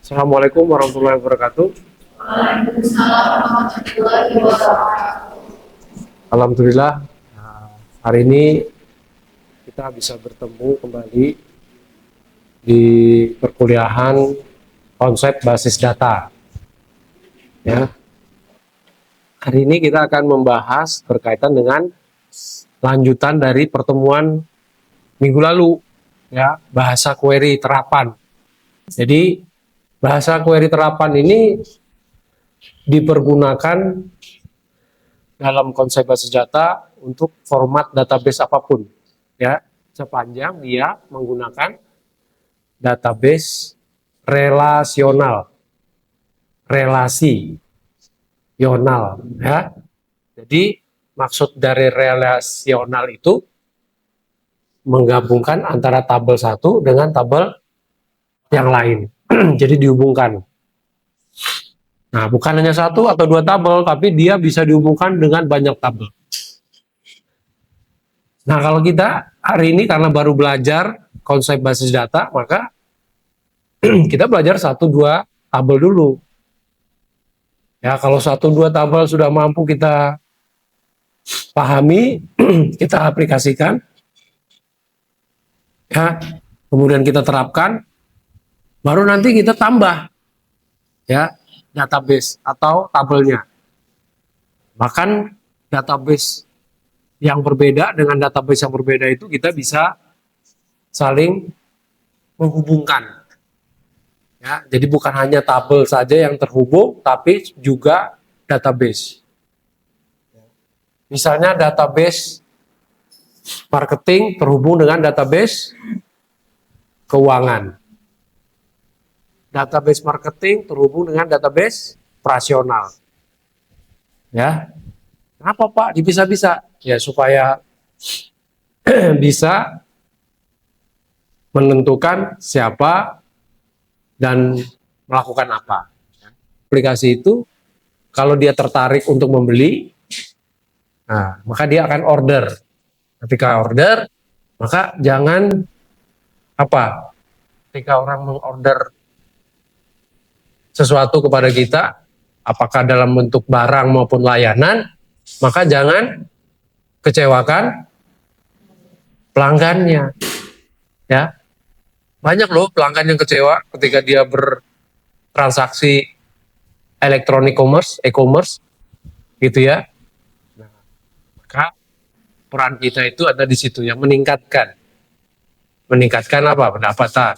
Assalamualaikum warahmatullahi wabarakatuh. Waalaikumsalam warahmatullahi wabarakatuh. Alhamdulillah, hari ini kita bisa bertemu kembali di perkuliahan konsep basis data. Ya, hari ini kita akan membahas berkaitan dengan lanjutan dari pertemuan minggu lalu, ya, bahasa query terapan. Jadi bahasa query terapan ini dipergunakan dalam konsep basis data untuk format database apapun, ya, sepanjang dia menggunakan database relasional, ya. Jadi maksud dari relasional itu menggabungkan antara tabel satu dengan tabel yang lain. Jadi dihubungkan. Nah, bukan hanya satu atau dua tabel, tapi dia bisa dihubungkan dengan banyak tabel. Nah, kalau kita hari ini karena baru belajar konsep basis data, maka kita belajar satu dua tabel dulu. Ya, kalau satu dua tabel sudah mampu kita pahami, kita aplikasikan, ya, kemudian kita terapkan, baru nanti kita tambah, ya, database atau tabelnya. Bahkan database yang berbeda dengan database yang berbeda itu kita bisa saling menghubungkan. Ya, jadi bukan hanya tabel saja yang terhubung, tapi juga database. Misalnya database marketing terhubung dengan database keuangan. Database marketing terhubung dengan database operasional. Ya, kenapa Pak dipisah-pisah? Ya supaya bisa menentukan siapa dan melakukan apa. Aplikasi itu kalau dia tertarik untuk membeli, nah, maka dia akan order. Ketika order, maka jangan apa? Ketika orang mengorder sesuatu kepada kita, apakah dalam bentuk barang maupun layanan, maka jangan kecewakan pelanggannya. Ya, banyak loh pelanggan yang kecewa ketika dia bertransaksi elektronik commerce, e-commerce, gitu ya. Nah, maka peran kita itu ada di situ yang meningkatkan apa? Pendapatan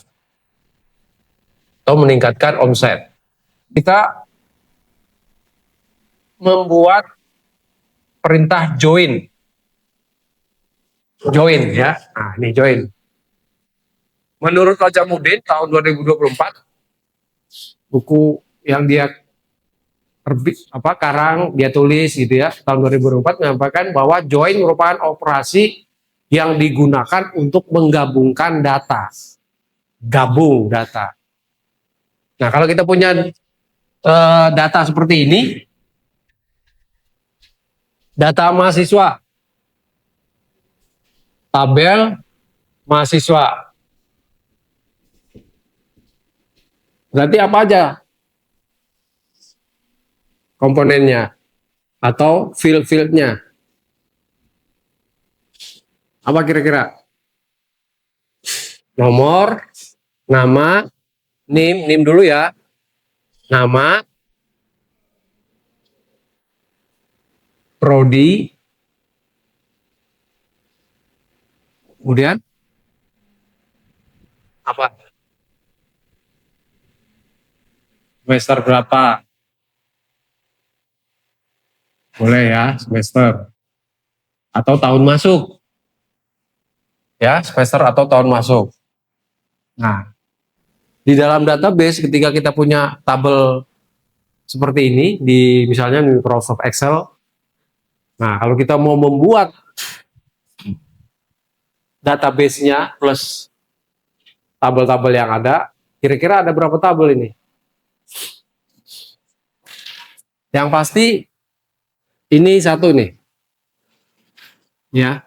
atau meningkatkan omset. Kita membuat perintah join ya. Nah, ini join. Menurut Raja Mudin tahun 2024, buku yang dia karang, dia tulis gitu ya, tahun 2004 menyampaikan bahwa join merupakan operasi yang digunakan untuk menggabungkan data. Gabung data. Nah, kalau kita punya data seperti ini, data mahasiswa, tabel mahasiswa. Berarti apa aja komponennya atau field-fieldnya? Apa kira-kira? Nomor, nama, NIM dulu ya. Nama, prodi, kemudian apa? Semester berapa? Boleh ya, semester. Atau tahun masuk. Ya, semester atau tahun masuk. Nah, di dalam database ketika kita punya tabel seperti ini, di misalnya Microsoft Excel, nah kalau kita mau membuat database-nya plus tabel-tabel yang ada, kira-kira ada berapa tabel ini? Yang pasti ini satu nih. Ya.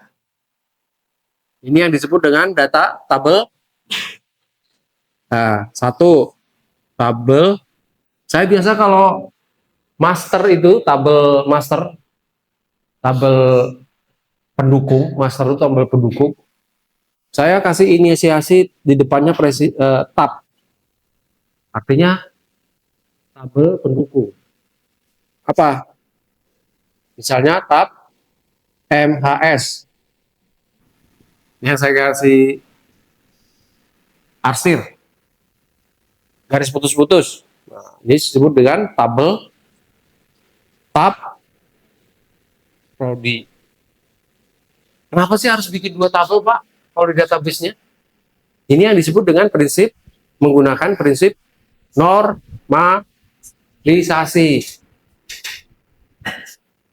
Ini yang disebut dengan data tabel. Nah, satu. tabel. Saya biasa kalau master itu tabel master, tabel pendukung, master itu tabel pendukung. Saya kasih inisiasi di depannya tab. Artinya tabel pendukung. Apa? Misalnya tab MHS. Yang saya kasih arsir. Garis putus-putus. Nah, ini disebut dengan tabel tab prodi. Kenapa sih harus bikin dua tabel, Pak? Kalau di database-nya? Ini yang disebut dengan prinsip, menggunakan prinsip normalisasi.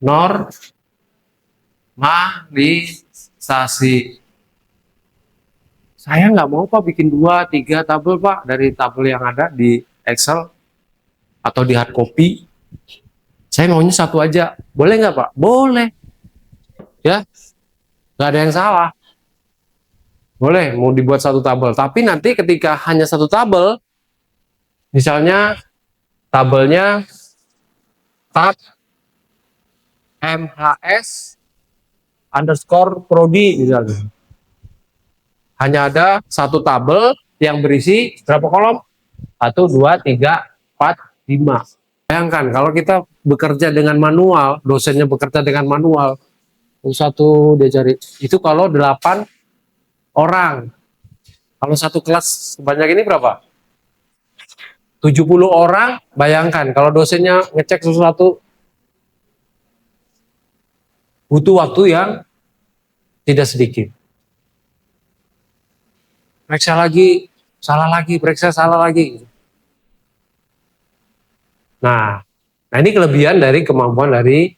Normalisasi. Saya nggak mau, Pak, bikin 2, 3 tabel, Pak, dari tabel yang ada di Excel atau di hard copy. Saya maunya satu aja. Boleh nggak, Pak? Boleh. Ya, nggak ada yang salah. Boleh, mau dibuat satu tabel. Tapi nanti ketika hanya satu tabel, misalnya tabelnya tab MHS underscore prodi misalnya. Hanya ada satu tabel yang berisi berapa kolom? 1, 2, 3, 4, 5. Bayangkan kalau kita bekerja dengan manual, dosennya bekerja dengan manual, satu dia cari. Itu kalau 8 orang. Kalau satu kelas sebanyak ini berapa? 70 orang, bayangkan kalau dosennya ngecek sesuatu butuh waktu yang tidak sedikit. Periksa lagi, salah lagi, periksa salah lagi. Nah ini kelebihan dari kemampuan dari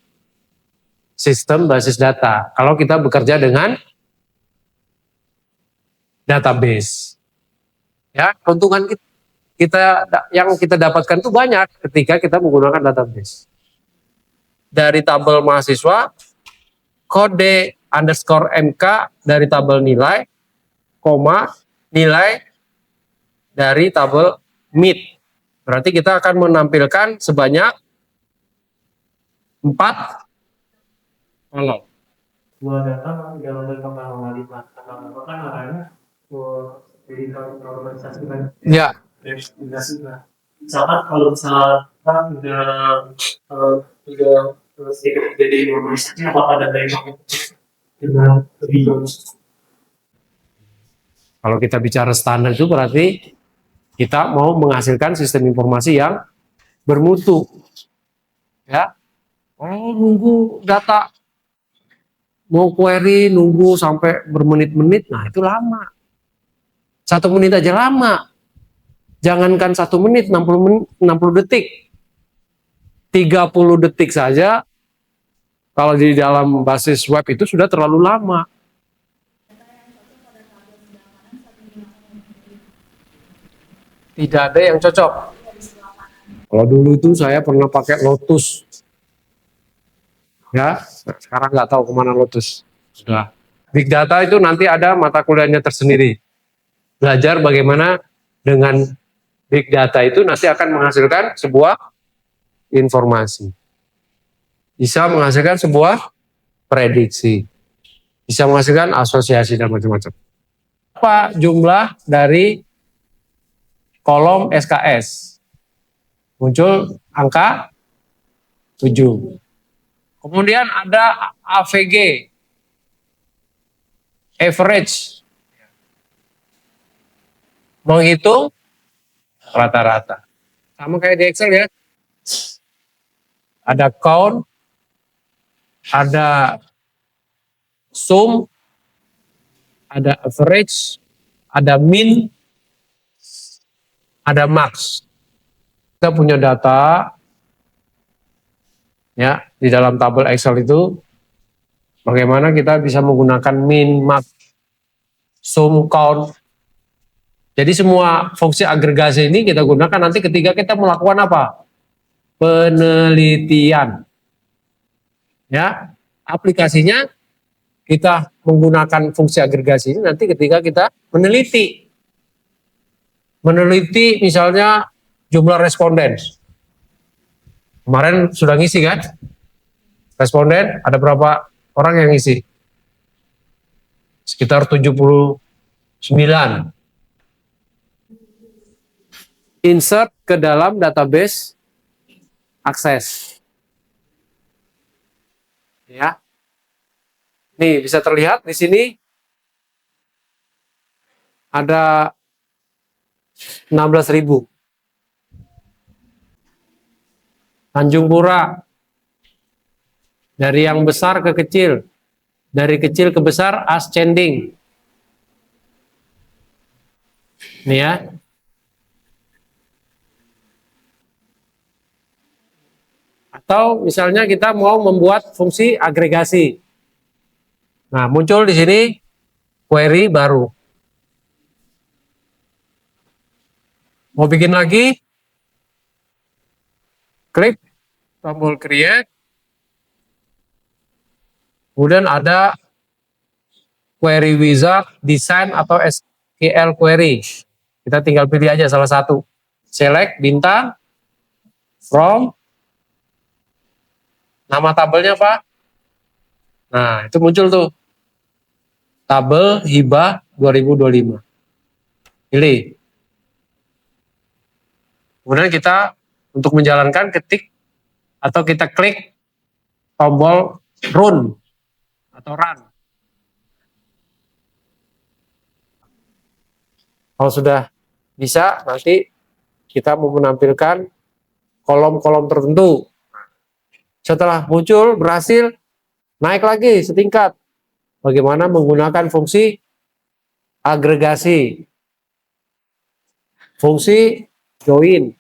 sistem basis data. Kalau kita bekerja dengan database, ya keuntungan kita yang kita dapatkan itu banyak ketika kita menggunakan database. Dari tabel mahasiswa, kode underscore MK dari tabel nilai, koma nilai dari tabel MIT. Berarti kita akan menampilkan sebanyak 4 kolom. Dua data dalam bentuk normalisasi kan makanya jadi normalisasi kan Ya. investigasi lah. Misalkan kalau misalkan udah jadi normalisasi apakah ada yang dengan lebih Kalau kita bicara standar itu berarti kita mau menghasilkan sistem informasi yang bermutu. Ya. Oh, nunggu data mau query, nunggu sampai bermenit-menit, nah itu lama. 1 menit aja lama. Jangankan 1 menit, 60 detik. 30 detik saja kalau di dalam basis web itu sudah terlalu lama. Tidak ada yang cocok. Kalau dulu itu saya pernah pakai Lotus. Ya, sekarang nggak tahu kemana Lotus. Sudah. Big Data itu nanti ada mata kuliahnya tersendiri. Belajar bagaimana dengan Big Data itu nanti akan menghasilkan sebuah informasi. Bisa menghasilkan sebuah prediksi. Bisa menghasilkan asosiasi dan macam-macam. Apa jumlah dari kolom SKS? Muncul angka 7. Kemudian ada AVG, average, menghitung rata-rata. Sama kayak di Excel ya. Ada count, ada sum, ada average, ada min, ada max. Kita punya data ya di dalam tabel Excel itu bagaimana kita bisa menggunakan min, max, sum, count. Jadi semua fungsi agregasi ini kita gunakan nanti ketika kita melakukan apa? Penelitian. Ya, aplikasinya kita menggunakan fungsi agregasi ini nanti ketika kita meneliti. Meneliti misalnya jumlah responden. Kemarin sudah ngisi kan? Responden ada berapa orang yang ngisi? Sekitar 79. Insert ke dalam database akses. Ya. Nih, bisa terlihat di sini ada 16.000. Tanjung Pura. Dari yang besar ke kecil. Dari kecil ke besar ascending. Nih ya. Atau misalnya kita mau membuat fungsi agregasi. Nah, muncul di sini query baru. Mau bikin lagi? Klik tombol create. Kemudian ada query wizard, design atau SQL query. Kita tinggal pilih aja salah satu. Select bintang, from, nama tabelnya Pak. Nah, itu muncul tuh. Tabel hibah 2025. Pilih. Kemudian kita untuk menjalankan ketik atau kita klik tombol run atau run. Kalau sudah bisa, nanti kita mau menampilkan kolom-kolom tertentu. Setelah muncul, berhasil, naik lagi setingkat. Bagaimana menggunakan fungsi agregasi. Fungsi join,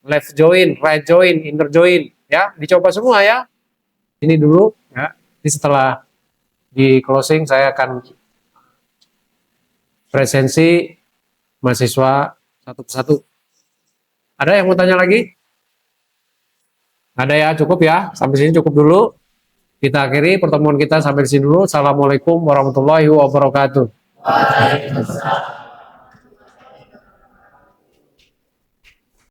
left join, right join, inner join. Ya, dicoba semua ya. Ini dulu ya. Ini setelah di closing saya akan presensi mahasiswa satu persatu. Ada yang mau tanya lagi? Ada ya, cukup ya. Sampai sini cukup dulu. Kita akhiri pertemuan kita sampai di sini dulu. Assalamualaikum warahmatullahi wabarakatuh. Waalaikumsalam.